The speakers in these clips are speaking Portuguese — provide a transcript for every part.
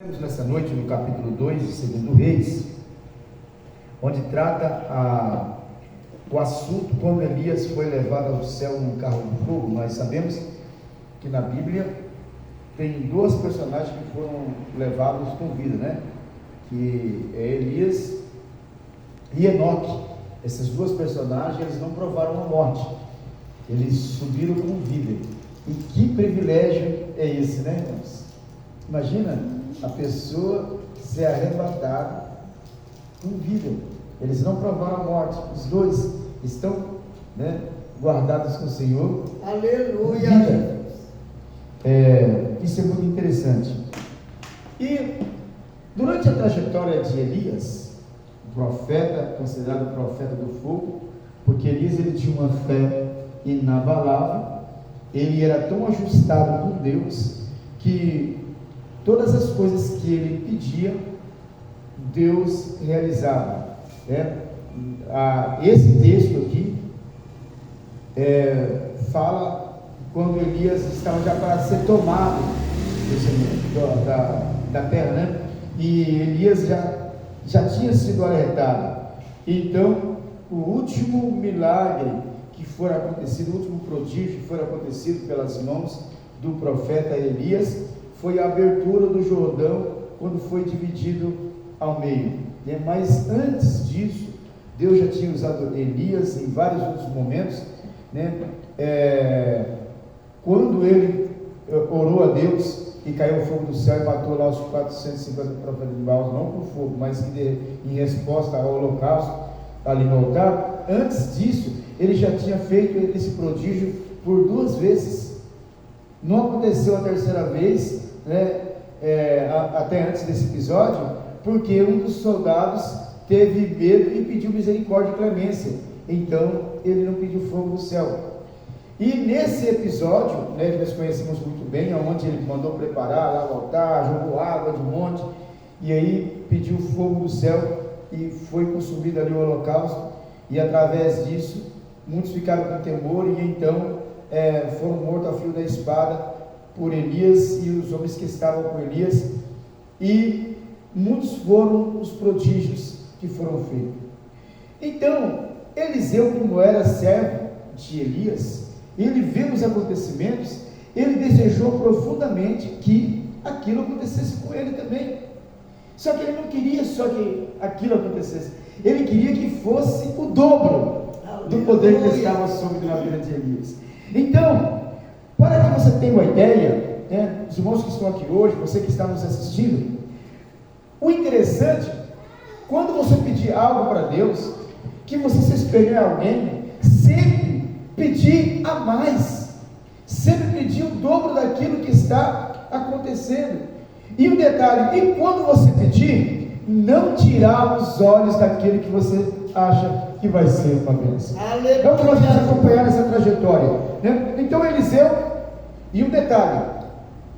Estamos nessa noite no capítulo 2 de 2 Reis, onde trata o assunto quando Elias foi levado ao céu num carro de fogo. Nós sabemos que na Bíblia tem duas personagens que foram levados com vida, né? Que é Elias e Enoque. Essas duas personagens, eles não provaram a morte, eles subiram com vida. E que privilégio é esse, né, irmãos? Imagina a pessoa ser arrebatada com vida. Eles não provaram a morte, os dois estão, né, guardados com o Senhor. Aleluia! Isso é muito interessante. E durante a trajetória de Elias, o profeta, considerado profeta do fogo, porque Elias ele tinha uma fé inabalável, ele era tão ajustado com Deus que todas as coisas que ele pedia, Deus realizava. Esse texto aqui fala quando Elias estava já para ser tomado da terra, né? E Elias já tinha sido alertado. Então, o último milagre que for acontecido, o último prodígio que for acontecido pelas mãos do profeta Elias, foi a abertura do Jordão, quando foi dividido ao meio. Mas antes disso, Deus já tinha usado Elias em vários outros momentos, né? Quando ele orou a Deus e caiu o fogo do céu e matou lá os 450 profetas de Baal, não com fogo, mas em resposta ao holocausto ali no altar. Antes disso, ele já tinha feito esse prodígio por duas vezes. Não aconteceu a terceira vez, né, até antes desse episódio, porque um dos soldados teve medo e pediu misericórdia e clemência. Então ele não pediu fogo do céu. E nesse episódio, né, que nós conhecemos muito bem, onde ele mandou preparar lá o altar, jogou água de monte, e aí pediu fogo do céu e foi consumido ali o holocausto, e através disso muitos ficaram com temor, e então foram mortos a fio da espada por Elias e os homens que estavam com Elias, e muitos foram os prodígios que foram feitos. Então Eliseu, como era servo de Elias, ele viu os acontecimentos, ele desejou profundamente que aquilo acontecesse com ele também. Só que ele não queria só que aquilo acontecesse, ele queria que fosse o dobro do poder que estava sobre na vida de Elias. Então, para que você tenha uma ideia, né, os irmãos que estão aqui hoje, você que está nos assistindo, o interessante, quando você pedir algo para Deus, que você se espelhe em alguém, sempre pedir a mais, sempre pedir o dobro daquilo que está acontecendo. E um detalhe, e quando você pedir, não tirar os olhos daquilo que você acha que vai ser uma bênção. Então nós vamos acompanhar essa trajetória, né? Então Eliseu, e um detalhe,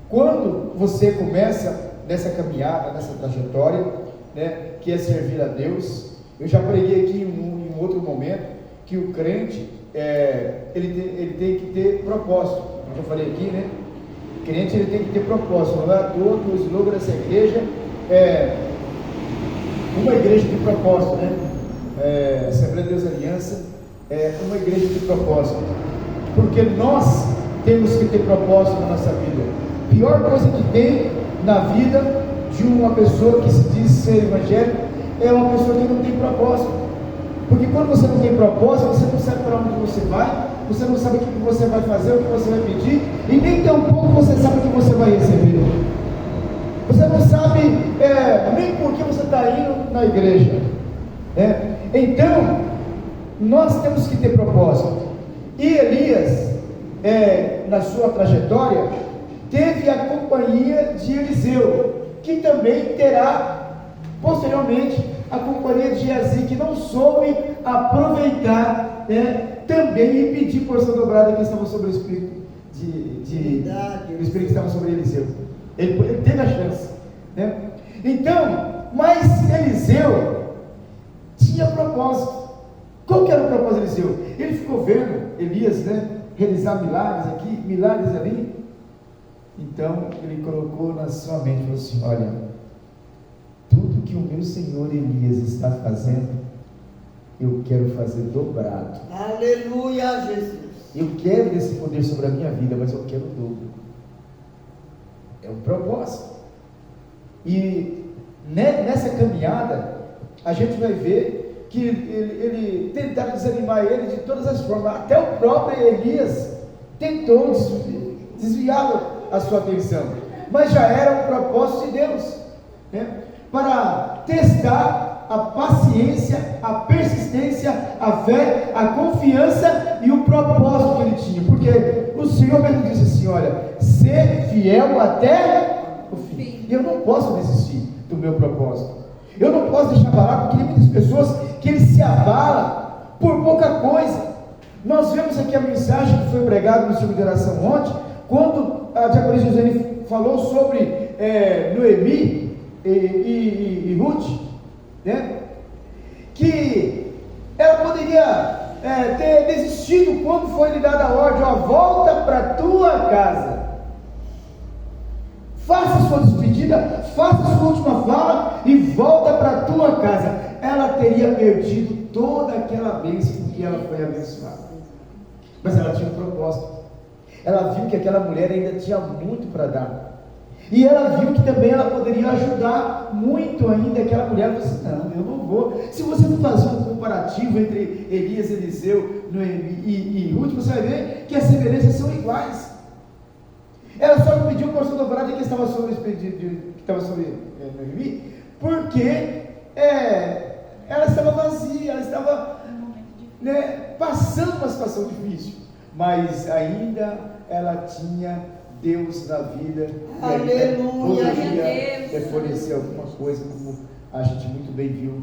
quando você começa nessa caminhada, nessa trajetória, né, que é servir a Deus, eu já preguei aqui em um outro momento, que o crente, ele tem que ter propósito, como eu falei aqui, né? O crente ele tem que ter propósito. Não é à toa que o slogan dessa igreja é uma igreja de propósito, né? Assembleia de Deus Aliança é uma igreja de propósito, porque nós temos que ter propósito na nossa vida. A pior coisa que tem na vida de uma pessoa que se diz ser evangélico é uma pessoa que não tem propósito, porque quando você não tem propósito, você não sabe para onde você vai, você não sabe o que você vai fazer, o que você vai pedir, e nem tampouco você sabe o que você vai receber. Você não sabe nem por que você está indo na igreja. Então, nós temos que ter propósito. E Elias, na sua trajetória, teve a companhia de Eliseu, que também terá, posteriormente, a companhia de Geazi, que não soube aproveitar, também e pedir porção dobrada que estava sobre o Espírito, o Espírito que estava sobre Eliseu. Ele teve a chance, né? Então, mas Eliseu tinha propósito. Qual que era o propósito de Eliseu? Ele ficou vendo Elias, né, realizar milagres aqui, milagres ali. Então ele colocou na sua mente, falou assim: olha, tudo que o meu senhor Elias está fazendo, eu quero fazer dobrado. Aleluia, Jesus. Eu quero esse poder sobre a minha vida, mas eu quero o dobro. É um propósito. E nessa caminhada, a gente vai ver que ele tentaram desanimar ele de todas as formas. Até o próprio Elias tentou desviar a sua atenção, mas já era um propósito de Deus, né? Para testar a paciência, a persistência, a fé, a confiança e o propósito que ele tinha, porque o Senhor mesmo disse assim: olha, ser fiel até o fim. E eu não posso desistir do meu propósito, eu não posso deixar abalar, porque tem muitas pessoas que ele se abala por pouca coisa. Nós vemos aqui a mensagem que foi pregada no ciclo de oração ontem, quando a diaconisa Josiane falou sobre Noemi e Ruth, né? Que ela poderia ter desistido quando foi lhe dada a ordem: ó, volta para a tua casa, faça a sua despedida, faça a sua última fala e volta para a tua casa. Ela teria perdido toda aquela bênção porque ela foi abençoada, mas ela tinha um propósito. Ela viu que aquela mulher ainda tinha muito para dar, e ela viu que também ela poderia ajudar muito ainda aquela mulher. Ela disse: não, eu não vou. Se você for fazer um comparativo entre Elias, Eliseu, Noemi e Ruth, você vai ver que as semelhanças são iguais. Ela só não pediu porção dobrada que estava sobre Noemi, porque ela estava vazia, ela estava passando uma situação difícil, mas ainda ela tinha Deus na vida. Aleluia. Poderia fornecer alguma coisa, como a gente muito bem viu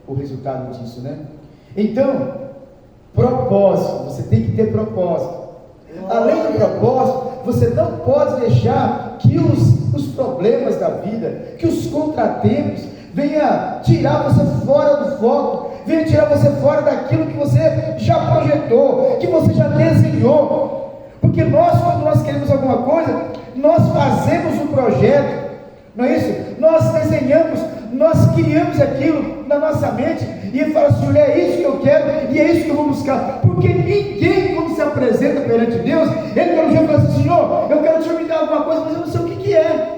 o resultado disso, né? Então, propósito, você tem que ter propósito. Além do propósito, você não pode deixar que os problemas da vida, que os contratempos venha tirar você fora do foco, venha tirar você fora daquilo que você já projetou, que você já desenhou. Porque quando nós queremos alguma coisa, nós fazemos um projeto, não é isso? Nós desenhamos, nós criamos aquilo na nossa mente, e ele fala assim: é isso que eu quero, e é isso que eu vou buscar. Porque ninguém, quando se apresenta perante Deus, ele pelo jeito fala assim: Senhor, eu quero que o Senhor me dê alguma coisa, mas eu não sei o que é.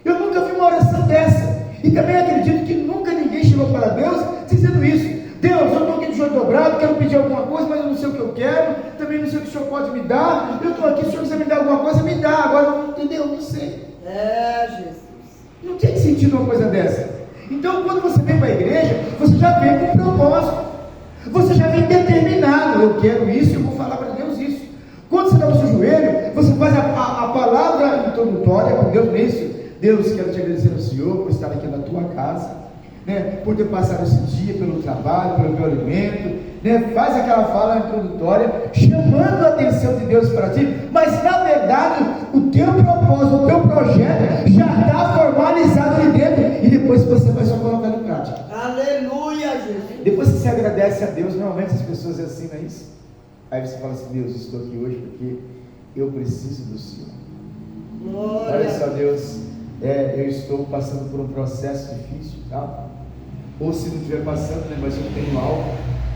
Eu nunca vi uma oração dessa, e também acredito que nunca ninguém chegou para Deus dizendo isso: Deus, eu estou aqui de joelho dobrado, quero pedir alguma coisa, mas eu não sei o que eu quero, também não sei o que o Senhor pode me dar. Eu estou aqui, se o Senhor quiser me dar alguma coisa, me dá. Agora eu não entendeu, não sei. Jesus. Não tem sentido uma coisa dessa. Então, quando você vem para a igreja, você já vem com um propósito, você já vem determinado: eu quero isso, eu vou falar para Deus isso. Quando você dá o seu joelho, você faz a palavra introdutória com Deus nisso: Deus, quero te agradecer ao Senhor por estar aqui na tua casa, por ter passado esse dia pelo trabalho, pelo meu alimento, faz aquela fala introdutória, chamando a atenção de Deus para ti, mas na verdade o teu propósito, o teu projeto já está formalizado ali dentro, e depois você vai só colocar em prática. Aleluia, Jesus. Depois que você agradece a Deus, normalmente as pessoas assinam isso, aí você fala assim: Deus, estou aqui hoje porque eu preciso do Senhor. Glória. Olha só, Deus, eu estou passando por um processo difícil, tá? Ou se não estiver passando, mas eu tenho algo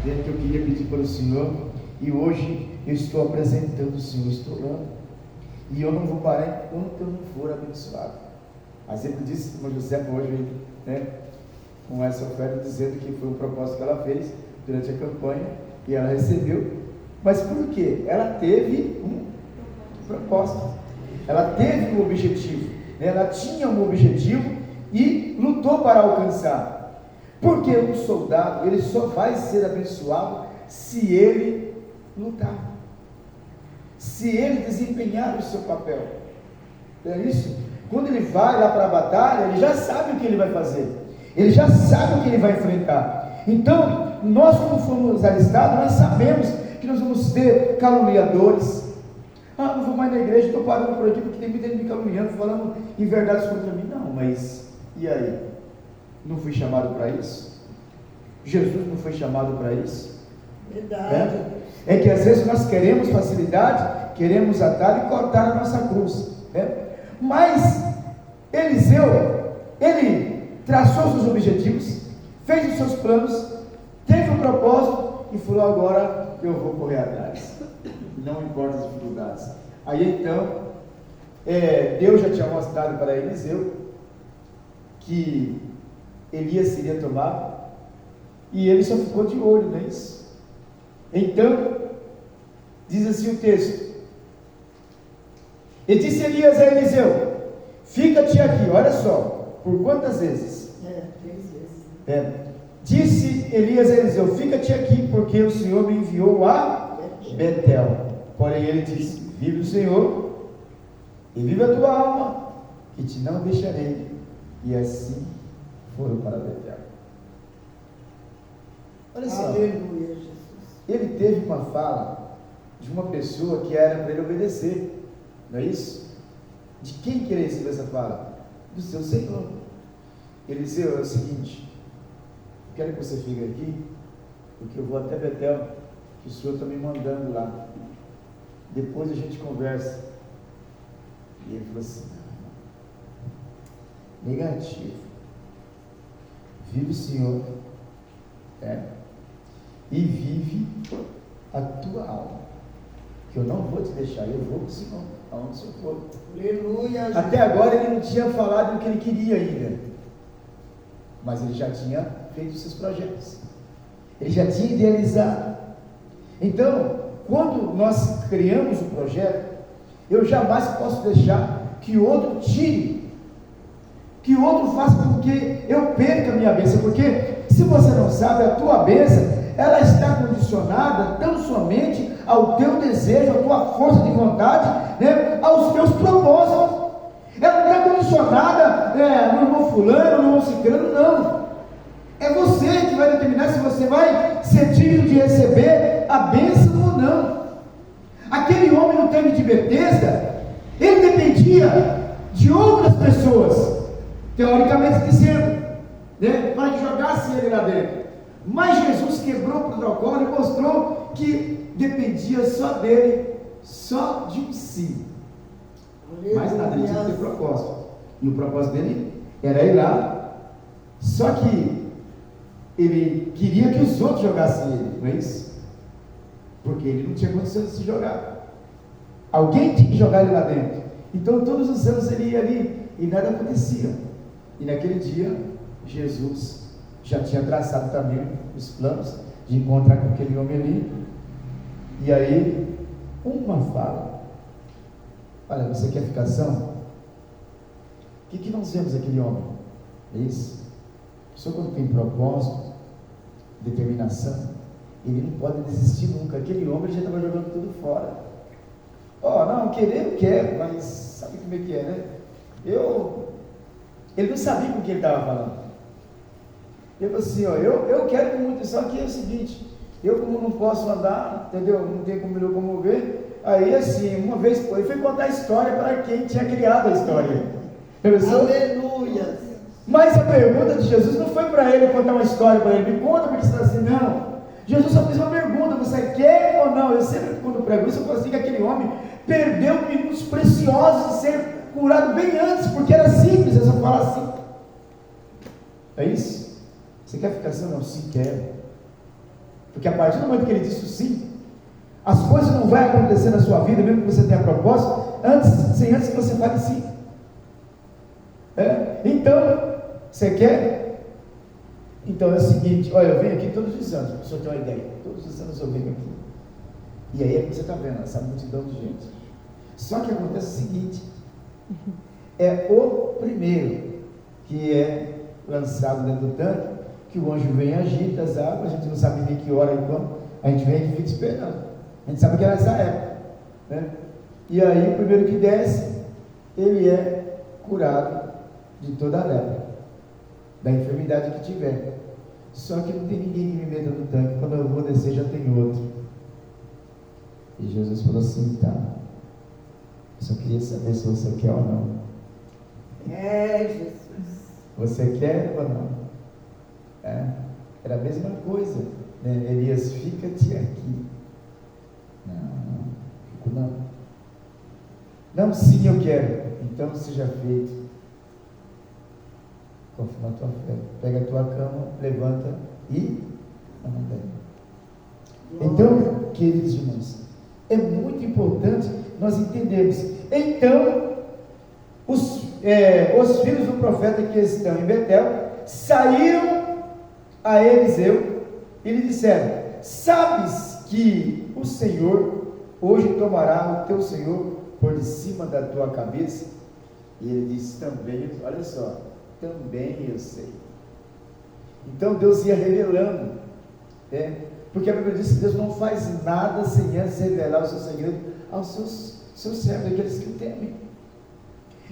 dentro que eu queria pedir para o Senhor, e hoje eu estou apresentando o Senhor, estou orando, e eu não vou parar enquanto eu não for abençoado. A exemplo disso, como José hoje, com essa oferta, dizendo que foi um propósito que ela fez durante a campanha, e ela recebeu. Mas por quê? Ela teve um propósito, ela teve um objetivo, ela tinha um objetivo e lutou para alcançar. Porque um soldado, ele só vai ser abençoado se ele lutar, se ele desempenhar o seu papel. É isso? Quando ele vai lá para a batalha, ele já sabe o que ele vai fazer, ele já sabe o que ele vai enfrentar. Então, nós, como fomos alistados, nós sabemos que nós vamos ter caluniadores. Não vou mais na igreja, estou parando por aqui porque tem muita gente me caluniando, falando inverdades contra mim. Não, mas e aí? Não fui chamado para isso? Jesus não foi chamado para isso? Verdade. É que às vezes nós queremos facilidade, queremos atalho e cortar a nossa cruz. Mas Eliseu, ele traçou seus objetivos, fez os seus planos, teve um propósito e falou: agora eu vou correr atrás, não importa as dificuldades. Aí então, Deus já tinha mostrado para Eliseu que Elias seria tomado, e ele só ficou de olho nisso. Então, diz assim o texto: e disse Elias a Eliseu: fica-te aqui. Olha só, por quantas vezes? 3 vezes. Disse Elias a Eliseu: fica-te aqui, porque o Senhor me enviou a Betel. Porém ele disse: vive o Senhor e vive a tua alma, que te não deixarei. E assim foram para Betel. Olha só, Aleluia, Jesus. ele teve uma fala de uma pessoa que era para ele obedecer, não é isso? De quem que ele recebeu essa fala? Do seu Senhor. Ele disse: é o seguinte, eu quero que você fique aqui, porque eu vou até Betel, que o Senhor está me mandando lá, depois a gente conversa. E ele falou assim: negativo, vive o Senhor, e vive a tua alma, que eu não vou te deixar, eu vou com o Senhor, aonde o Senhor for. Aleluia, Jesus. Até agora ele não tinha falado o que ele queria ainda, mas ele já tinha feito os seus projetos, ele já tinha idealizado. Então, quando nós criamos o projeto, eu jamais posso deixar que o outro tire, que o outro faça com que eu perca a minha bênção, porque se você não sabe, a tua bênção, ela está condicionada tão somente ao teu desejo, à tua força de vontade, né, aos teus propósitos. Ela não está condicionada no irmão fulano, no irmão ciclano, não. É você que vai determinar se você vai ser digno de receber a bênção ou não. Aquele homem no tanque de Betesda, ele dependia de outras pessoas, teoricamente dizendo, né, para que jogasse ele lá dentro. Mas Jesus quebrou o protocolo e mostrou que dependia só dele, só de um sim. Mas nada, ele tinha que ter propósito. E o propósito dele era ir lá. Só que ele queria que os outros jogassem ele, não é isso? Porque ele não tinha condição de se jogar. Alguém tinha que jogar ele lá dentro. Então todos os anos ele ia ali e nada acontecia. E naquele dia, Jesus já tinha traçado também os planos de encontrar com aquele homem ali. E aí, uma fala: olha, você quer ficação? O que nós vemos aquele homem? É isso? A pessoa, quando tem propósito, determinação, ele não pode desistir nunca. Aquele homem já estava jogando tudo fora. Não, querer eu quero, mas sabe como é que é, né? Ele não sabia com o que ele estava falando. Ele falou assim: eu quero muito, só que é o seguinte, eu como não posso andar, entendeu? Não tenho como me locomover. Aí assim, uma vez ele foi contar a história para quem tinha criado a história. Aleluia. Mas a pergunta de Jesus não foi para ele contar uma história para ele: me conta, porque você está assim, não. Jesus só fez uma pergunta: você quer ou não? Eu sempre, quando prego isso, eu falo assim, que aquele homem perdeu minutos preciosos de ser curado bem antes, porque era simples, é só falar assim. É isso? Você quer ficar assim? Não, sim, quero. Porque a partir do momento que ele disse o sim, as coisas não vão acontecer na sua vida, mesmo que você tenha propósito, antes que você fale sim. Então, você quer? Então é o seguinte: olha, eu venho aqui todos os anos, para o senhor ter uma ideia, todos os anos eu venho aqui. E aí é que você está vendo essa multidão de gente. Só que acontece o seguinte: é o primeiro que é lançado dentro do tanque, que o anjo vem e agita as águas, a gente não sabe nem que hora e quando, a gente vem e fica esperando. A gente sabe que era essa época, né? E aí o primeiro que desce, ele é curado de toda a lepra, da enfermidade que tiver. Só que não tem ninguém que me meta no tanque, quando eu vou descer já tem outro. E Jesus falou assim: tá, eu só queria saber se você quer ou não. Jesus. Você quer ou não? Era a mesma coisa, né? Elias, fica-te aqui. Não, fico não. Não, sim, eu quero. Então seja feito. Confirma a tua fé. Pega a tua cama, levanta e anda bem. Então, queridos irmãos, é muito importante nós entendermos. Então, os filhos do profeta que estão em Betel saíram a Eliseu e lhe disseram: sabes que o Senhor hoje tomará o teu senhor por de cima da tua cabeça? E ele disse: também, olha só, também eu sei. Então Deus ia revelando, porque a Bíblia diz que Deus não faz nada sem antes revelar o seu segredo aos seus servos, aqueles que o temem.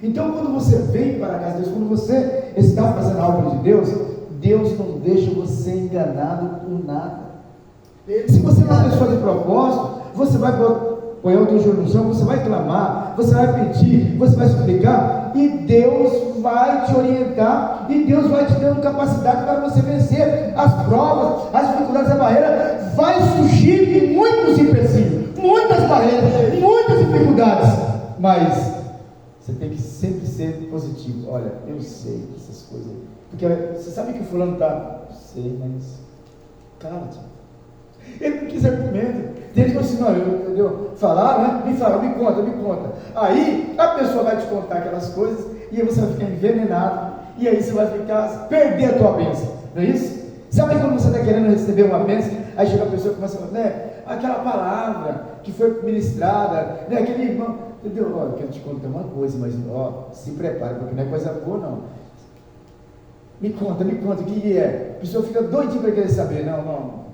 Então, quando você vem para a casa de Deus, quando você está fazendo algo de Deus, Deus não deixa você enganado por nada. Se você é uma pessoa de propósito, você vai apoiar o teu joelho no chão, você vai clamar, você vai pedir, você vai suplicar, e Deus vai te orientar, e Deus vai te dando capacidade para você vencer as provas, as dificuldades, a barreira. Vai surgir muitos empecilhos, muitas barreiras, muitas dificuldades, mas você tem que sempre ser positivo. Olha, eu sei essas coisas, porque você sabe que o fulano está, sei, mas cala-te. Ele não quis argumento. Ele falou assim: não, entendeu? Falaram, né? Me fala, me conta. Aí a pessoa vai te contar aquelas coisas, e aí você vai ficar envenenado, e aí você vai perder a tua bênção, não é isso? Sabe quando você está querendo receber uma bênção, aí chega a pessoa e começa a falar, aquela palavra que foi ministrada, aquele irmão, entendeu? Olha, eu quero te contar uma coisa, mas se prepare, porque não é coisa boa, não. Me conta, o que é? A pessoa fica doidinha para querer saber. Não.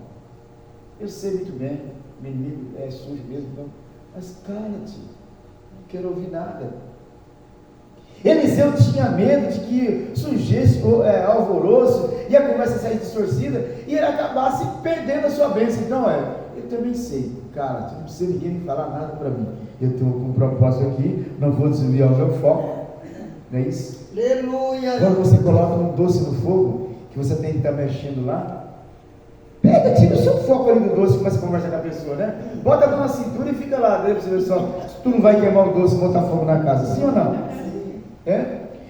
Eu sei muito bem, meu inimigo é sujo mesmo, então, mas cala-te, não quero ouvir nada. Eliseu tinha medo de que surgisse alvoroço e a conversa saísse distorcida e ele acabasse perdendo a sua bênção. Então, eu também sei, cala-te, não precisa ninguém me falar nada para mim. Eu estou com um propósito aqui, não vou desviar o meu foco, não é isso? Aleluia! Quando você coloca um doce no fogo, que você tem que estar mexendo lá, tira o seu foco ali do doce e começa a conversar com a pessoa, né? Bota a mão na cintura e fica lá, pra você ver só, se tu não vai queimar o doce e botar fogo na casa, sim ou não?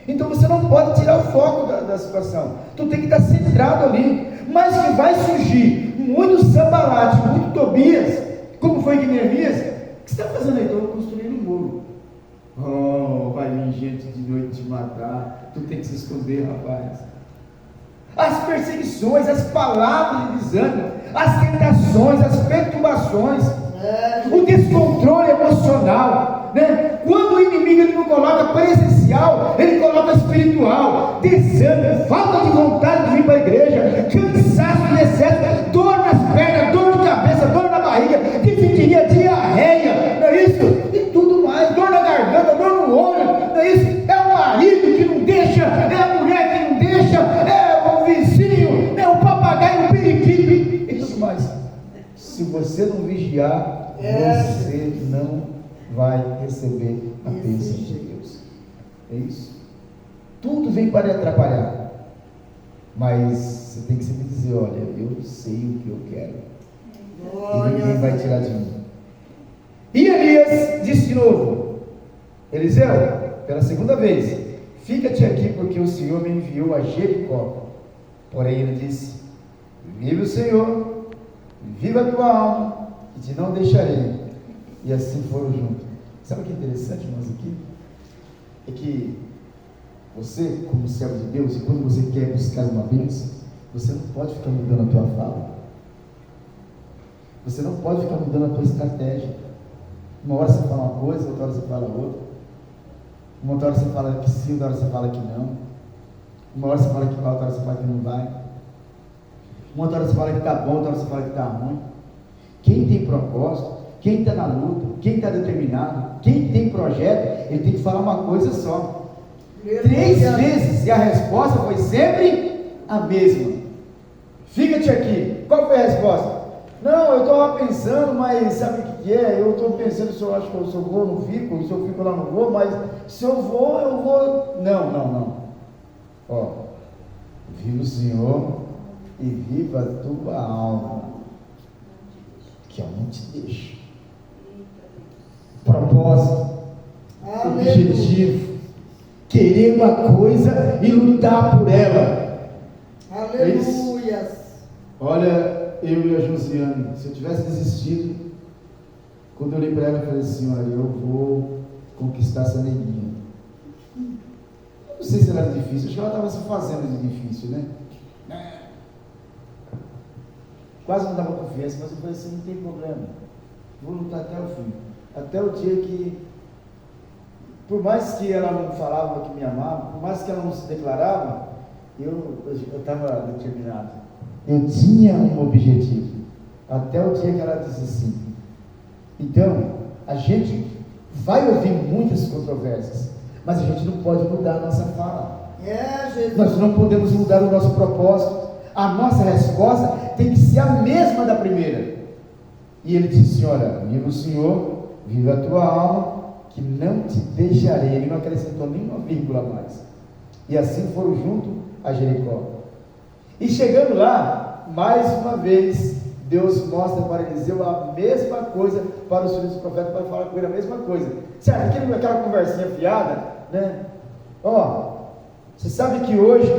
Então você não pode tirar o foco da situação, tu tem que estar centrado ali, mas que vai surgir muito Sambalate, muito Tobias, como foi que Neemias. O que você está fazendo aí? Estou construindo um muro. Vai vir gente de noite te matar, tu tem que se esconder, rapaz. As perseguições, as palavras de desânimo, as tentações, as perturbações, o descontrole emocional, quando o inimigo ele não coloca presencial, ele coloca espiritual, desânimo, falta de vontade de vir para a igreja, cansaço de excesso, dor nas pernas, dor de cabeça, dor na barriga, difidiria, diarreia, não é isso? E tudo mais, dor na garganta, dor no olho, não é isso? É o marido que não deixa, é a mulher que não deixa, é o vizinho, é o papagaio, o periquito e tudo mais. Se você não vigiar, você não vai receber a bênção de Deus. É isso. Tudo vem para atrapalhar, mas você tem que sempre dizer: olha, eu sei o que eu quero, e ninguém vai tirar de mim. E Elias disse de novo: Eliseu, pela segunda vez, fica-te aqui, porque o Senhor me enviou a Jericó. Porém ele disse: vive o Senhor, viva a tua alma, e te não deixarei. E assim foram juntos. Sabe o que é interessante, irmãos, aqui? É que você, como servo de Deus, quando você quer buscar uma bênção, você não pode ficar mudando a tua fala, você não pode ficar mudando a tua estratégia. Uma hora você fala uma coisa, outra hora você fala outra. Uma hora você fala que sim, outra hora você fala que não. Uma hora você fala que vai, outra hora você fala que não vai. Uma hora você fala que está bom, outra hora você fala que está ruim. Quem tem propósito, quem está na luta, quem está determinado, quem tem projeto, ele tem que falar uma coisa só. 3 vezes, e a resposta foi sempre a mesma: fica-te aqui. Qual foi a resposta? Não, eu estava pensando, mas sabe o que é? Eu estou pensando se eu acho que se eu vou, eu não fico, se eu fico lá, não vou, mas se eu vou, eu vou. Não. Viva o Senhor e viva a tua alma, que eu não te deixo. Propósito, objetivo, querer uma coisa e lutar por ela. Aleluia. Olha, eu e a Josiane, se eu tivesse desistido, quando eu olhei para ela, eu falei assim: olha, eu vou conquistar essa neguinha. Eu não sei se ela era difícil, acho que ela estava se fazendo de difícil, né? Quase não dava confiança, mas eu falei assim: não tem problema, vou lutar até o fim. Até o dia que, por mais que ela não falava que me amava, por mais que ela não se declarava, eu estava determinado. Eu tinha um objetivo, até o dia que ela disse sim. Então, a gente vai ouvir muitas controvérsias, mas a gente não pode mudar a nossa fala. Jesus. Nós não podemos mudar o nosso propósito. A nossa resposta tem que ser a mesma da primeira. E ele disse: olha, viva o Senhor, viva a tua alma, que não te deixarei. Ele não acrescentou nenhuma vírgula a mais. E assim foram junto a Jericó. E chegando lá, mais uma vez, Deus mostra para Eliseu a mesma coisa para os filhos do profeta, para falar com ele a mesma coisa. Certo, aquela conversinha fiada, né? Ó, você sabe que hoje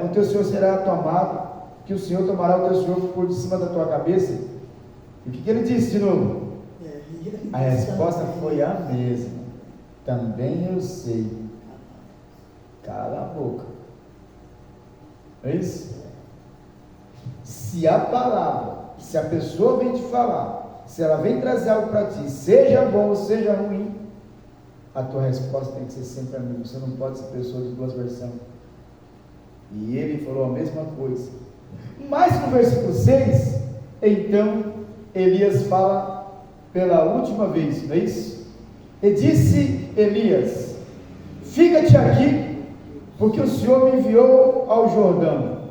o teu Senhor será tomado, que o Senhor tomará o teu Senhor por cima da tua cabeça. E o que ele disse de novo? A resposta foi a mesma. Também eu sei. Cala a boca. É isso? Se a palavra, se a pessoa vem te falar, se ela vem trazer algo para ti, seja bom ou seja ruim, a tua resposta tem que ser sempre a mesma. Você não pode ser pessoa de duas versões. E ele falou a mesma coisa. Mas no versículo 6, então Elias fala pela última vez, não é isso? E disse Elias: fica-te aqui, porque o Senhor me enviou ao Jordão.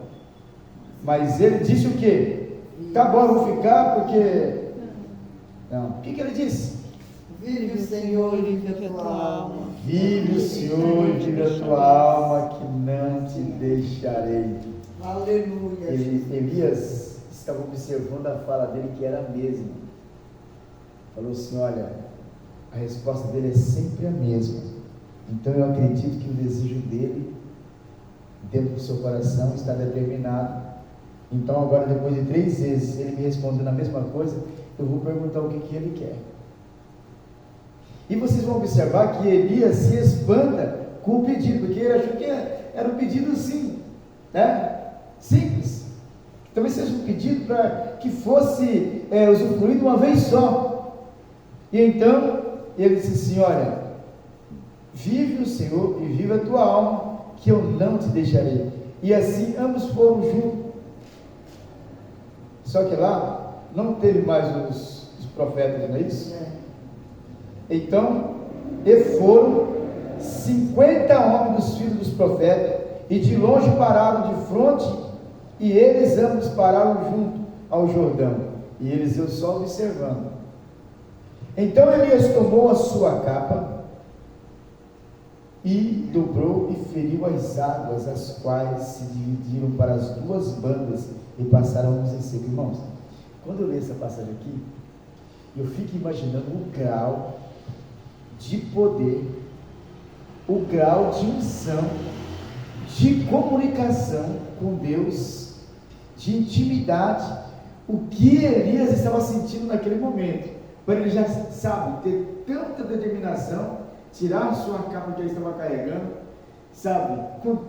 Mas ele disse o quê? Tá bom, eu vou ficar porque... Não, o que ele disse? Vive o Senhor e vive a tua alma. Vive o Senhor e vive a tua alma, que não te deixarei. Aleluia. Elias estava observando a fala dele, que era a mesma. Falou assim: olha, a resposta dele é sempre a mesma. Então eu acredito que o desejo dele, dentro do seu coração, está determinado. Então agora, depois de 3 vezes ele me respondendo a mesma coisa, eu vou perguntar o que ele quer. E vocês vão observar que Elias se espanta com o pedido, porque ele achou que era um pedido assim, né? Simples. Talvez seja um pedido para que fosse usufruído uma vez só. E então ele disse assim: olha, vive o Senhor e vive a tua alma, que eu não te deixarei. E assim ambos foram juntos. Só que lá não teve mais os profetas, não é isso? Então, e foram 50 homens dos filhos dos profetas, e de longe pararam de fronte, e eles ambos pararam junto ao Jordão, e Eliseu só observando. Então Elias tomou a sua capa, e dobrou e feriu as águas, as quais se dividiram para as duas bandas, e passaram uns em seco. Irmãos, quando eu leio essa passagem aqui, eu fico imaginando o grau de poder, o grau de unção, de comunicação com Deus, de intimidade, o que Elias estava sentindo naquele momento, para ele já, sabe, ter tanta determinação, tirar a sua capa que ele estava carregando, sabe,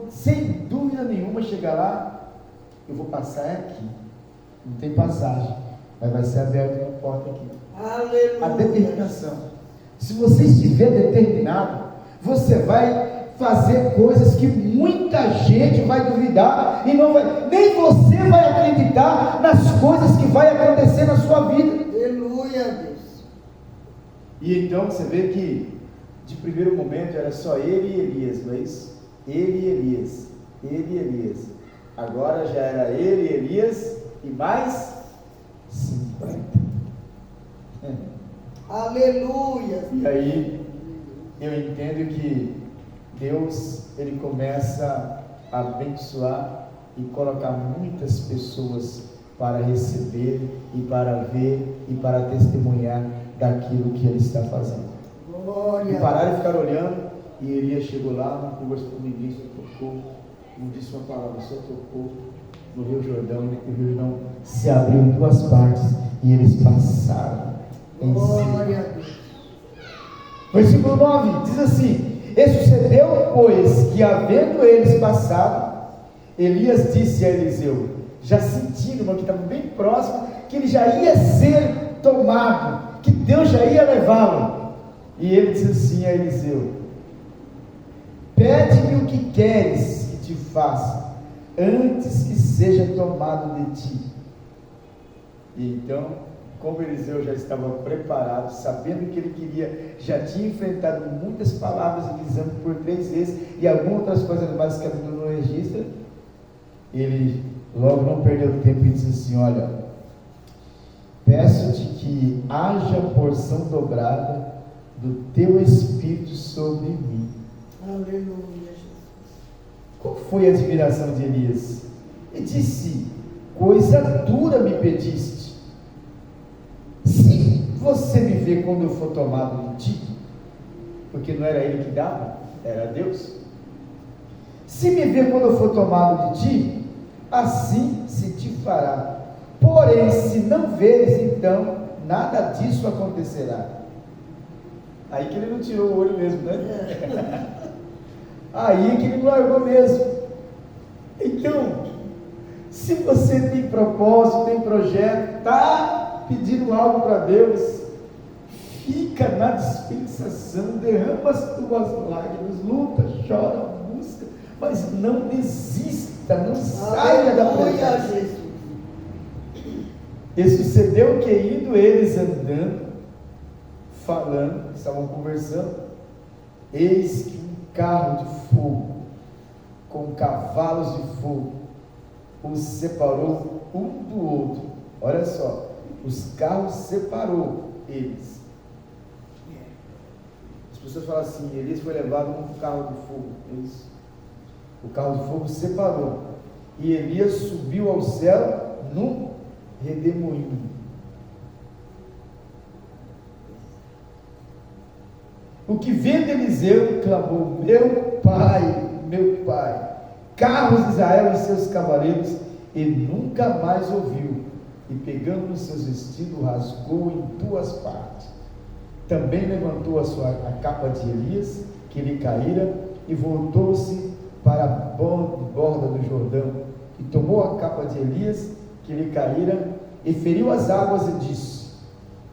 sem dúvida nenhuma, chegar lá. Eu vou passar aqui, não tem passagem, mas vai ser aberta uma porta aqui. Aleluia. A determinação. Se você estiver determinado, você vai fazer coisas que muita gente vai duvidar e não vai, nem você vai acreditar nas coisas que vai acontecer na sua vida. Aleluia, Deus. E então você vê que de primeiro momento era só ele e Elias, não é isso? Ele e Elias, ele e Elias. Agora já era ele e Elias e mais 50. Aleluia. E aí eu entendo que Deus, ele começa a abençoar e colocar muitas pessoas para receber e para ver e para testemunhar daquilo que ele está fazendo. Glória. E parar e ficar olhando E Elias chegou lá, não conversou com ninguém, só tocou, não disse uma palavra, só tocou no Rio Jordão, e o Rio Jordão se abriu em duas partes e eles passaram em Glória a si. Deus. Versículo 9 diz assim: e sucedeu, pois, que havendo eles passado, Elias disse a Eliseu, já sentindo, irmão, que estava bem próximo, que ele já ia ser tomado, que Deus já ia levá-lo. E ele disse assim a Eliseu: pede-me o que queres que te faça, antes que seja tomado de ti. E então, como Eliseu já estava preparado, sabendo que ele queria, já tinha enfrentado muitas palavras de desânimo por 3 vezes, e algumas outras coisas mais que a Bíblia não registra, ele logo não perdeu tempo e disse assim: olha, peço-te que haja porção dobrada do teu Espírito sobre mim. Aleluia, Jesus. Qual foi a admiração de Elias? Ele disse: coisa dura me pediste. Se você me vê quando eu for tomado de ti, porque não era ele que dava, era Deus. Se me vê quando eu for tomado de ti, assim se te fará. Porém, se não veres, então nada disso acontecerá. Aí que ele não tirou o olho mesmo, né? Aí que ele não largou mesmo. Então, se você tem propósito, tem projeto, está pedindo algo para Deus, fica na dispensação, derrama as tuas lágrimas, luta, chora, busca, mas não desista, não saia da presença. E sucedeu que, indo eles andando, falando, estavam conversando, eis que um carro de fogo, com cavalos de fogo, os separou um do outro. Olha só, os carros separou eles. As pessoas falam assim: Elias foi levado num carro de fogo. Eles, o carro de fogo separou, e Elias subiu ao céu num redemoinho. O que vendo Eliseu, clamou: meu pai, carros de Israel e seus cavaleiros, e nunca mais ouviu, e pegando nos seus vestidos, rasgou em 2 partes. Também levantou a capa de Elias, que lhe caíra, e voltou-se para a borda do Jordão, e tomou a capa de Elias, que lhe caíra, e feriu as águas, e disse: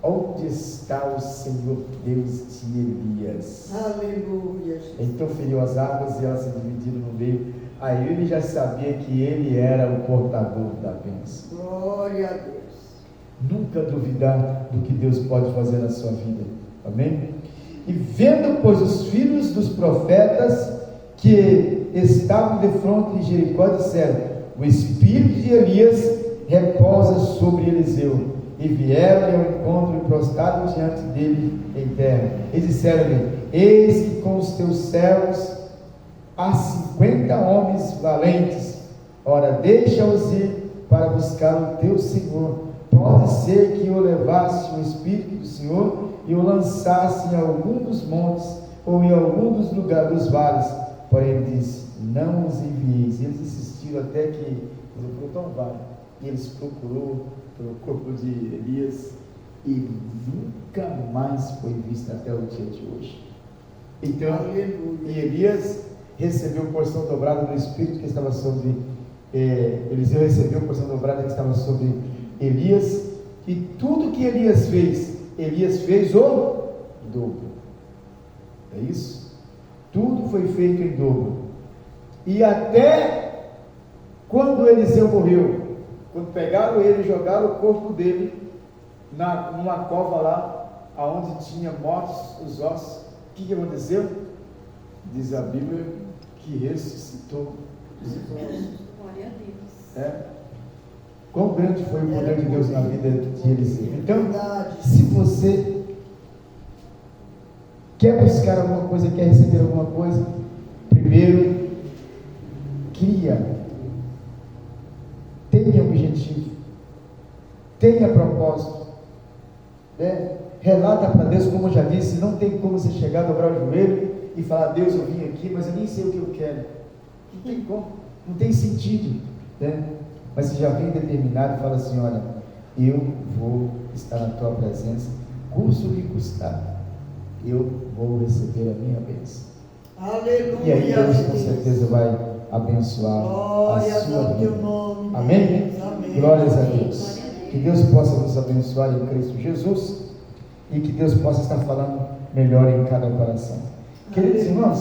onde está o Senhor Deus de Elias? Aleluia. Então feriu as águas e elas se dividiram no meio. Aí ele já sabia que ele era o portador da bênção. Glória a Deus. Nunca duvidar do que Deus pode fazer na sua vida. Amém? E vendo, pois, os filhos dos profetas que estavam de fronte de Jericó, disseram: o espírito de Elias repousa sobre Eliseu. E vieram-lhe ao encontro e prostraram diante dele em terra. E disseram-lhe: eis que com os teus servos há 50 homens valentes. Ora, deixa-os ir para buscar o teu Senhor. Pode ser que o levasse o Espírito do Senhor e o lançasse em algum dos montes ou em algum dos lugares dos vales. Porém ele disse: não os envieis. E eles insistiram até que ele falou: então vai. E eles procurou pelo corpo de Elias e nunca mais foi visto até o dia de hoje. Então, e Elias recebeu porção dobrada do Espírito que estava sobre Eliseu recebeu porção dobrada que estava sobre Elias, e tudo que Elias fez o dobro. É isso? Tudo foi feito em dobro. E até quando Eliseu morreu, quando pegaram ele e jogaram o corpo dele numa cova lá, aonde tinha mortos os ossos, o que aconteceu? Diz a Bíblia que ressuscitou os ossos. Glória a Deus. Quão grande foi o poder de Deus na vida de Eliseu. Então, se você quer buscar alguma coisa, quer receber alguma coisa, primeiro, tenha objetivo, tenha propósito, relata para Deus, como eu já disse, não tem como você chegar, dobrar o joelho e falar: Deus, eu vim aqui, mas eu nem sei o que eu quero. Não tem como, não tem sentido, né? Mas você já vem determinado e fala assim: olha, eu vou estar na tua presença, custe o que custar, eu vou receber a minha bênção. Aleluia. E aí Deus com certeza vai abençoar a sua vida. Amém? Amém. Glórias a Deus. Que Deus possa nos abençoar em Cristo Jesus e que Deus possa estar falando melhor em cada coração. Queridos irmãos,